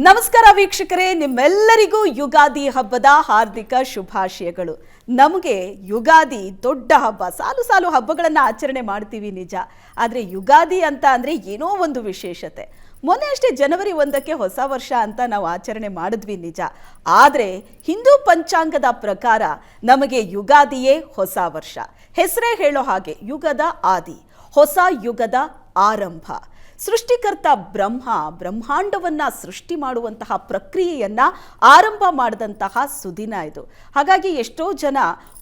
ನಮಸ್ಕಾರ ವೀಕ್ಷಕರೇ, ನಿಮ್ಮೆಲ್ಲರಿಗೂ ಯುಗಾದಿ ಹಬ್ಬದ ಹಾರ್ದಿಕ ಶುಭಾಶಯಗಳು. ನಮಗೆ ಯುಗಾದಿ ದೊಡ್ಡ ಹಬ್ಬ, ಸಾಲು ಸಾಲು ಹಬ್ಬಗಳನ್ನು ಆಚರಣೆ ಮಾಡ್ತೀವಿ ನಿಜ. ಆದರೆ ಯುಗಾದಿ ಅಂತ ಅಂದರೆ ಏನೋ ಒಂದು ವಿಶೇಷತೆ. ಮೊನ್ನೆ ಅಷ್ಟೇ ಜನವರಿ 1ಕ್ಕೆ ಹೊಸ ವರ್ಷ ಅಂತ ನಾವು ಆಚರಣೆ ಮಾಡಿದ್ವಿ ನಿಜ. ಆದರೆ ಹಿಂದೂ ಪಂಚಾಂಗದ ಪ್ರಕಾರ ನಮಗೆ ಯುಗಾದಿಯೇ ಹೊಸ ವರ್ಷ. ಹೆಸರೇ ಹೇಳೋ ಹಾಗೆ ಯುಗದ ಆದಿ, ಹೊಸ ಯುಗದ ಆರಂಭ. ಸೃಷ್ಟಿಕರ್ತ ಬ್ರಹ್ಮಾಂಡವನ್ನ ಸೃಷ್ಟಿ ಮಾಡುವಂತಹ ಪ್ರಕ್ರಿಯೆಯನ್ನ ಆರಂಭ ಮಾಡಿದಂತಹ ಸುದಿನ ಇದು. ಹಾಗಾಗಿ ಎಷ್ಟೋ ಜನ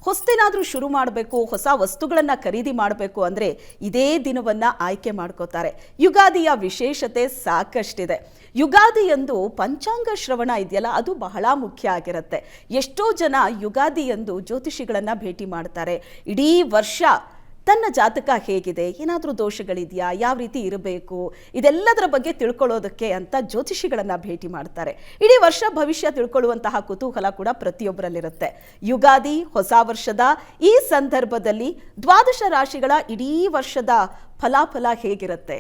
ಹೊಸ್ತೇನಾದರೂ ಶುರು ಮಾಡಬೇಕು, ಹೊಸ ವಸ್ತುಗಳನ್ನು ಖರೀದಿ ಮಾಡಬೇಕು ಅಂದರೆ ಇದೇ ದಿನವನ್ನು ಆಯ್ಕೆ ಮಾಡ್ಕೋತಾರೆ. ಯುಗಾದಿಯ ವಿಶೇಷತೆ ಸಾಕಷ್ಟಿದೆ. ಯುಗಾದಿಯಂದು ಪಂಚಾಂಗ ಶ್ರವಣ ಇದೆಯಲ್ಲ, ಅದು ಬಹಳ ಮುಖ್ಯ ಆಗಿರುತ್ತೆ. ಎಷ್ಟೋ ಜನ ಯುಗಾದಿಯಂದು ಜ್ಯೋತಿಷಿಗಳನ್ನು ಭೇಟಿ ಮಾಡ್ತಾರೆ. ಇಡೀ ವರ್ಷ ತನ್ನ ಜಾತಕ ಹೇಗಿದೆ, ಏನಾದರೂ ದೋಷಗಳಿದೆಯಾ, ಯಾವ ರೀತಿ ಇರಬೇಕು, ಇದೆಲ್ಲದರ ಬಗ್ಗೆ ತಿಳ್ಕೊಳ್ಳೋದಕ್ಕೆ ಅಂತ ಜ್ಯೋತಿಷಿಗಳನ್ನು ಭೇಟಿ ಮಾಡ್ತಾರೆ. ಇಡೀ ವರ್ಷ ಭವಿಷ್ಯ ತಿಳ್ಕೊಳ್ಳುವಂತಹ ಕುತೂಹಲ ಕೂಡ ಪ್ರತಿಯೊಬ್ಬರಲ್ಲಿರುತ್ತೆ. ಯುಗಾದಿ ಹೊಸ ವರ್ಷದ ಈ ಸಂದರ್ಭದಲ್ಲಿ 12 ರಾಶಿಗಳ ಇಡೀ ವರ್ಷದ ಫಲಾಫಲ ಹೇಗಿರುತ್ತೆ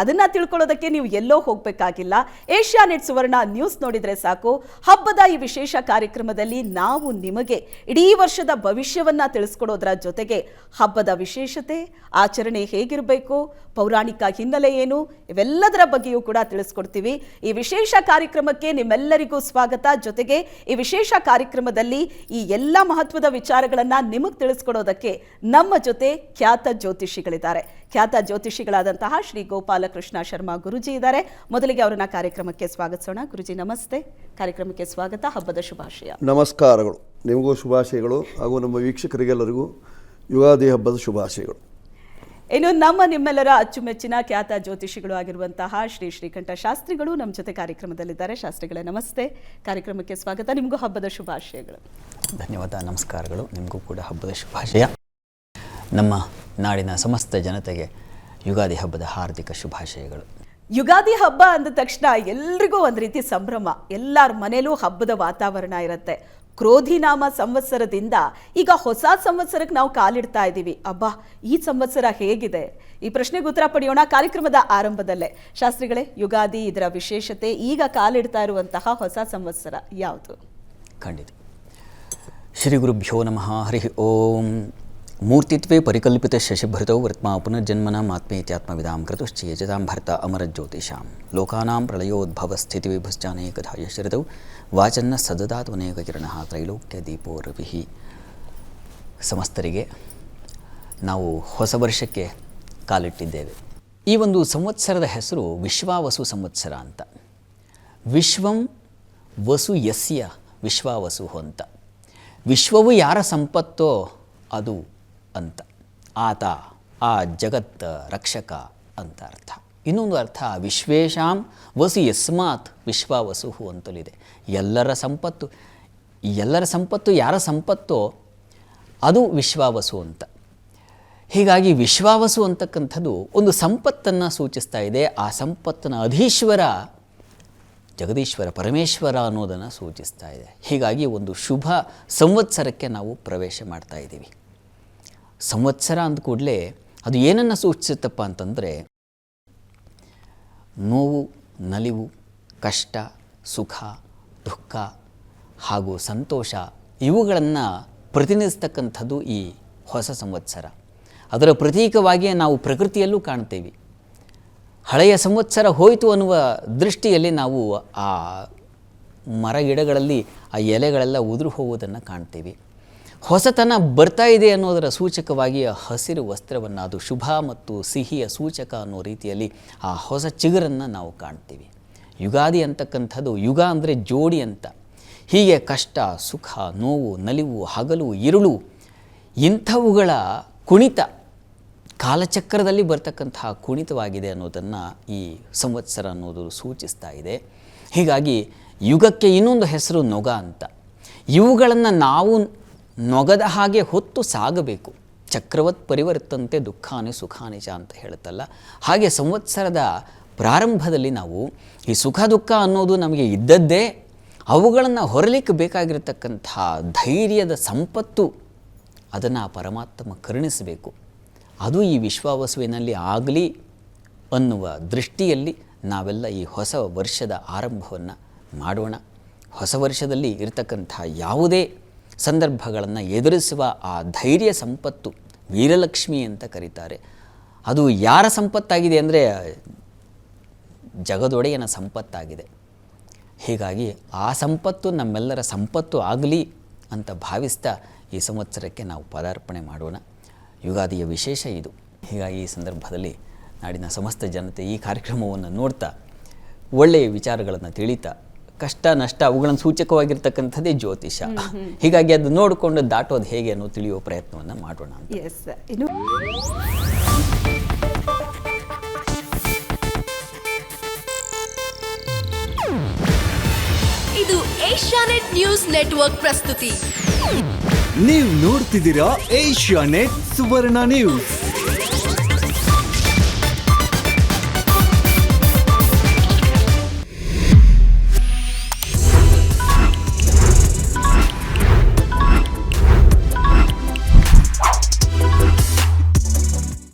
ಅದನ್ನ ತಿಳ್ಕೊಳ್ಳೋದಕ್ಕೆ ನೀವು ಎಲ್ಲೋ ಹೋಗಬೇಕಾಗಿಲ್ಲ. ಏಷ್ಯಾನೆಟ್ ಸುವರ್ಣ ನ್ಯೂಸ್ ನೋಡಿದರೆ ಸಾಕು. ಹಬ್ಬದ ಈ ವಿಶೇಷ ಕಾರ್ಯಕ್ರಮದಲ್ಲಿ ನಾವು ನಿಮಗೆ ಇಡೀ ವರ್ಷದ ಭವಿಷ್ಯವನ್ನ ತಿಳಿಸ್ಕೊಡೋದ್ರ ಜೊತೆಗೆ ಹಬ್ಬದ ವಿಶೇಷತೆ, ಆಚರಣೆ ಹೇಗಿರಬೇಕು, ಪೌರಾಣಿಕ ಹಿನ್ನೆಲೆ ಏನು, ಇವೆಲ್ಲದರ ಬಗ್ಗೆಯೂ ಕೂಡ ತಿಳಿಸ್ಕೊಡ್ತೀವಿ. ಈ ವಿಶೇಷ ಕಾರ್ಯಕ್ರಮಕ್ಕೆ ನಿಮ್ಮೆಲ್ಲರಿಗೂ ಸ್ವಾಗತ. ಜೊತೆಗೆ ಈ ವಿಶೇಷ ಕಾರ್ಯಕ್ರಮದಲ್ಲಿ ಈ ಎಲ್ಲ ಮಹತ್ವದ ವಿಚಾರಗಳನ್ನ ನಿಮಗೆ ತಿಳಿಸ್ಕೊಡೋದಕ್ಕೆ ನಮ್ಮ ಜೊತೆ ಖ್ಯಾತ ಜ್ಯೋತಿಷಿಗಳಿದ್ದಾರೆ. ಖ್ಯಾತ ಜ್ಯೋತಿಷಿಗಳಾದಂತಹ ಶ್ರೀ ಗೋಪಾಲಕೃಷ್ಣ ಶರ್ಮಾ ಗುರುಜಿ ಇದ್ದಾರೆ. ಮೊದಲಿಗೆ ಅವರನ್ನ ಕಾರ್ಯಕ್ರಮಕ್ಕೆ ಸ್ವಾಗತಿಸೋಣ. ಗುರುಜಿ ನಮಸ್ತೆ, ಕಾರ್ಯಕ್ರಮಕ್ಕೆ ಸ್ವಾಗತ. ಹಬ್ಬದ ಶುಭಾಶಯ. ನಮಸ್ಕಾರಗಳು, ನಿಮಗೂ ಶುಭಾಶಯಗಳು ಹಾಗೂ ನಮ್ಮ ವೀಕ್ಷಕರಿಗೆಲ್ಲರಿಗೂ ಯುಗಾದಿ ಹಬ್ಬದ ಶುಭಾಶಯಗಳು. ಇನ್ನು ನಿಮ್ಮೆಲ್ಲರ ಅಚ್ಚುಮೆಚ್ಚಿನ ಖ್ಯಾತ ಜ್ಯೋತಿಷಿಗಳು ಆಗಿರುವಂತಹ ಶ್ರೀ ಶ್ರೀಕಂಠ ಶಾಸ್ತ್ರಿಗಳು ನಮ್ಮ ಜೊತೆ ಕಾರ್ಯಕ್ರಮದಲ್ಲಿದ್ದಾರೆ. ಶಾಸ್ತ್ರಿಗಳೇ ನಮಸ್ತೆ, ಕಾರ್ಯಕ್ರಮಕ್ಕೆ ಸ್ವಾಗತ. ನಿಮಗೂ ಹಬ್ಬದ ಶುಭಾಶಯಗಳು. ಧನ್ಯವಾದ, ನಮಸ್ಕಾರಗಳು. ನಿಮಗೂ ಕೂಡ ಹಬ್ಬದ ಶುಭಾಶಯ. ನಮ್ಮ ನಾಡಿನ ಸಮಸ್ತ ಜನತೆಗೆ ಯುಗಾದಿ ಹಬ್ಬದ ಹಾರ್ದಿಕ ಶುಭಾಶಯಗಳು. ಯುಗಾದಿ ಹಬ್ಬ ಅಂದ ತಕ್ಷಣ ಎಲ್ರಿಗೂ ಒಂದು ರೀತಿ ಸಂಭ್ರಮ. ಎಲ್ಲರ ಮನೇಲೂ ಹಬ್ಬದ ವಾತಾವರಣ ಇರುತ್ತೆ. ಕ್ರೋಧಿನಾಮ ಸಂವತ್ಸರದಿಂದ ಈಗ ಹೊಸ ಸಂವತ್ಸರಕ್ಕೆ ನಾವು ಕಾಲಿಡ್ತಾ ಇದ್ದೀವಿ. ಅಬ್ಬಾ, ಈ ಸಂವತ್ಸರ ಹೇಗಿದೆ? ಈ ಪ್ರಶ್ನೆಗೆ ಉತ್ತರ ಪಡೆಯೋಣ ಕಾರ್ಯಕ್ರಮದ ಆರಂಭದಲ್ಲೇ. ಶಾಸ್ತ್ರಿಗಳೇ, ಯುಗಾದಿ, ಇದರ ವಿಶೇಷತೆ, ಈಗ ಕಾಲಿಡ್ತಾ ಇರುವಂತಹ ಹೊಸ ಸಂವತ್ಸರ ಯಾವುದು? ಖಂಡಿತ. ಶ್ರೀ ಗುರುಭ್ಯೋ ನಮಃ. ಹರಿ ಓಂ. ಮೂರ್ತಿತ್ವೇ ಪರಿಕಲ್ಪಿತ ಶಶಿಭೃತೌ ವರ್ತ್ಮಾ ಪುನರ್ಜನ್ಮನಾಂ ಆತ್ಮೇತ್ಯಾತ್ಮವಿದಾಂ ಕೃತುಶ್ಚೇಜತಾಂ ಭರ್ತ ಅಮರಜ್ಯೋತಿಷಾಂ ಲೋಕಾನಾಂ ಪ್ರಳಯೋದ್ಭವ ಸ್ಥಿತಿ ವಿಭಶ್ಚಾನೇಕಧಾ ಯಶರತೌ ವಾಚನ್ನ ಸದದಾತ್ವನೇಕ ಕಿರಣಃ ತ್ರೈಲೋಕ್ಯ ದೀಪೋ ರವಿಹಿ. ಸಮಸ್ತರಿಗೆ ನಾವು ಹೊಸ ವರ್ಷಕ್ಕೆ ಕಾಲಿಟ್ಟಿದ್ದೇವೆ. ಈ ಒಂದು ಸಂವತ್ಸರದ ಹೆಸರು ವಿಶ್ವಾವಸು ಸಂವತ್ಸರ ಅಂತ. ವಿಶ್ವಂ ವಸು ಯಸ್ಯ ವಿಶ್ವಾವಸು ಅಂತ. ವಿಶ್ವವು ಯಾರ ಸಂಪತ್ತೋ ಅದು ಅಂತ. ಆತ ಆ ಜಗತ್ ರಕ್ಷಕ ಅಂತ ಅರ್ಥ. ಇನ್ನೊಂದು ಅರ್ಥ ವಿಶ್ವೇಶಾಂ ವಸು ಯಸ್ಮಾತ್ ವಿಶ್ವಾವಸು ಅಂತಲಿದೆ. ಎಲ್ಲರ ಸಂಪತ್ತು ಯಾರ ಸಂಪತ್ತೋ ಅದು ವಿಶ್ವಾವಸು ಅಂತ. ಹೀಗಾಗಿ ವಿಶ್ವಾವಸು ಅಂತಕ್ಕಂಥದ್ದು ಒಂದು ಸಂಪತ್ತನ್ನು ಸೂಚಿಸ್ತಾ ಇದೆ. ಆ ಸಂಪತ್ತಿನ ಅಧೀಶ್ವರ ಜಗದೀಶ್ವರ ಪರಮೇಶ್ವರ ಅನ್ನೋದನ್ನು ಸೂಚಿಸ್ತಾ ಇದೆ. ಹೀಗಾಗಿ ಒಂದು ಶುಭ ಸಂವತ್ಸರಕ್ಕೆ ನಾವು ಪ್ರವೇಶ ಮಾಡ್ತಾ ಇದ್ದೀವಿ. ಸಂವತ್ಸರ ಅಂದ ಕೂಡಲೇ ಅದು ಏನನ್ನು ಸೂಚಿಸುತ್ತಪ್ಪ ಅಂತಂದರೆ ನೋವು, ನಲಿವು, ಕಷ್ಟ, ಸುಖ, ದುಃಖ ಹಾಗೂ ಸಂತೋಷ ಇವುಗಳನ್ನು ಪ್ರತಿನಿಧಿಸ್ತಕ್ಕಂಥದ್ದು ಈ ಹೊಸ ಸಂವತ್ಸರ. ಅದರ ಪ್ರತೀಕವಾಗಿಯೇ ನಾವು ಪ್ರಕೃತಿಯಲ್ಲೂ ಕಾಣ್ತೇವೆ. ಹಳೆಯ ಸಂವತ್ಸರ ಹೋಯಿತು ಅನ್ನುವ ದೃಷ್ಟಿಯಲ್ಲಿ ನಾವು ಆ ಮರ ಗಿಡಗಳಲ್ಲಿ ಆ ಎಲೆಗಳೆಲ್ಲ ಉದುರು ಹೋಗುವುದನ್ನು ಕಾಣ್ತೀವಿ. ಹೊಸತನ ಬರ್ತಾ ಇದೆ ಅನ್ನೋದರ ಸೂಚಕವಾಗಿ ಹಸಿರು ವಸ್ತ್ರವನ್ನು, ಅದು ಶುಭ ಮತ್ತು ಸಿಹಿಯ ಸೂಚಕ ಅನ್ನೋ ರೀತಿಯಲ್ಲಿ ಆ ಹೊಸ ಚಿಗುರನ್ನು ನಾವು ಕಾಣ್ತೀವಿ. ಯುಗಾದಿ ಅಂತಕ್ಕಂಥದ್ದು, ಯುಗ ಅಂದರೆ ಜೋಡಿ ಅಂತ. ಹೀಗೆ ಕಷ್ಟ, ಸುಖ, ನೋವು, ನಲಿವು, ಹಗಲು, ഇരുಳು ಇಂಥವುಗಳ ಕುಣಿತ, ಕಾಲಚಕ್ರದಲ್ಲಿ ಬರ್ತಕ್ಕಂತಹ ಕುಣಿತವಾಗಿದೆ ಅನ್ನೋದನ್ನು ಈ ಸಂವತ್ಸರ ಅನ್ನೋದು ಸೂಚಿಸ್ತಾ ಇದೆ. ಹೀಗಾಗಿ ಯುಗಕ್ಕೆ ಇನ್ನೊಂದು ಹೆಸರು ನೊಗ ಅಂತ. ಇವುಗಳನ್ನು ನಾವು ನೊಗದ ಹಾಗೆ ಹೊತ್ತು ಸಾಗಬೇಕು. ಚಕ್ರವತ್ ಪರಿವರ್ತಂತೆ ದುಃಖಾನಿ ಸುಖಾನಿ ಚ ಅಂತ ಹೇಳುತ್ತಲ್ಲ, ಹಾಗೆ ಸಂವತ್ಸರದ ಪ್ರಾರಂಭದಲ್ಲಿ ನಾವು ಈ ಸುಖ ದುಃಖ ಅನ್ನೋದು ನಮಗೆ ಇದ್ದದ್ದೇ. ಅವುಗಳನ್ನು ಹೊರಲಿಕ್ಕೆ ಬೇಕಾಗಿರತಕ್ಕಂಥ ಧೈರ್ಯದ ಸಂಪತ್ತು ಅದನ್ನು ಪರಮಾತ್ಮ ಕರುಣಿಸಬೇಕು. ಅದು ಈ ವಿಶ್ವಾವಸುವಿನಲ್ಲಿ ಆಗಲಿ ಅನ್ನುವ ದೃಷ್ಟಿಯಲ್ಲಿ ನಾವೆಲ್ಲ ಈ ಹೊಸ ವರ್ಷದ ಆರಂಭವನ್ನು ಮಾಡೋಣ. ಹೊಸ ವರ್ಷದಲ್ಲಿ ಇರತಕ್ಕಂಥ ಯಾವುದೇ ಸಂದರ್ಭಗಳನ್ನು ಎದುರಿಸುವ ಆ ಧೈರ್ಯ ಸಂಪತ್ತು ವೀರಲಕ್ಷ್ಮಿ ಅಂತ ಕರೀತಾರೆ. ಅದು ಯಾರ ಸಂಪತ್ತಾಗಿದೆ ಅಂದರೆ ಜಗದೊಡೆಯನ ಸಂಪತ್ತಾಗಿದೆ. ಹೀಗಾಗಿ ಆ ಸಂಪತ್ತು ನಮ್ಮೆಲ್ಲರ ಸಂಪತ್ತು ಆಗಲಿ ಅಂತ ಭಾವಿಸ್ತಾ ಈ ಸಂವತ್ಸರಕ್ಕೆ ನಾವು ಪದಾರ್ಪಣೆ ಮಾಡೋಣ. ಯುಗಾದಿಯ ವಿಶೇಷ ಇದು. ಹೀಗಾಗಿ ಈ ಸಂದರ್ಭದಲ್ಲಿ ನಾಡಿನ ಸಮಸ್ತ ಜನತೆ ಈ ಕಾರ್ಯಕ್ರಮವನ್ನು ನೋಡ್ತಾ ಒಳ್ಳೆಯ ವಿಚಾರಗಳನ್ನು ತಿಳಿತಾ, ಕಷ್ಟ ನಷ್ಟ ಅವುಗಳನ್ನು ಸೂಚಕವಾಗಿರ್ತಕ್ಕಂಥದ್ದೇ ಜ್ಯೋತಿಷ. ಹೀಗಾಗಿ ಅದು ನೋಡಿಕೊಂಡು ದಾಟೋದು ಹೇಗೆ ಅನ್ನೋ ತಿಳಿಯುವ ಪ್ರಯತ್ನವನ್ನು ಮಾಡೋಣ ಅಂತ. ಎಸ್, ಇನ್ನು ಇದು ಏಷ್ಯಾನೆಟ್ ನ್ಯೂಸ್ ನೆಟ್ವರ್ಕ್ ಪ್ರಸ್ತುತಿ. ನೀವು ನೋಡ್ತಿದ್ದೀರಾ ಏಷ್ಯಾನೆಟ್ ಸುವರ್ಣ ನ್ಯೂಸ್.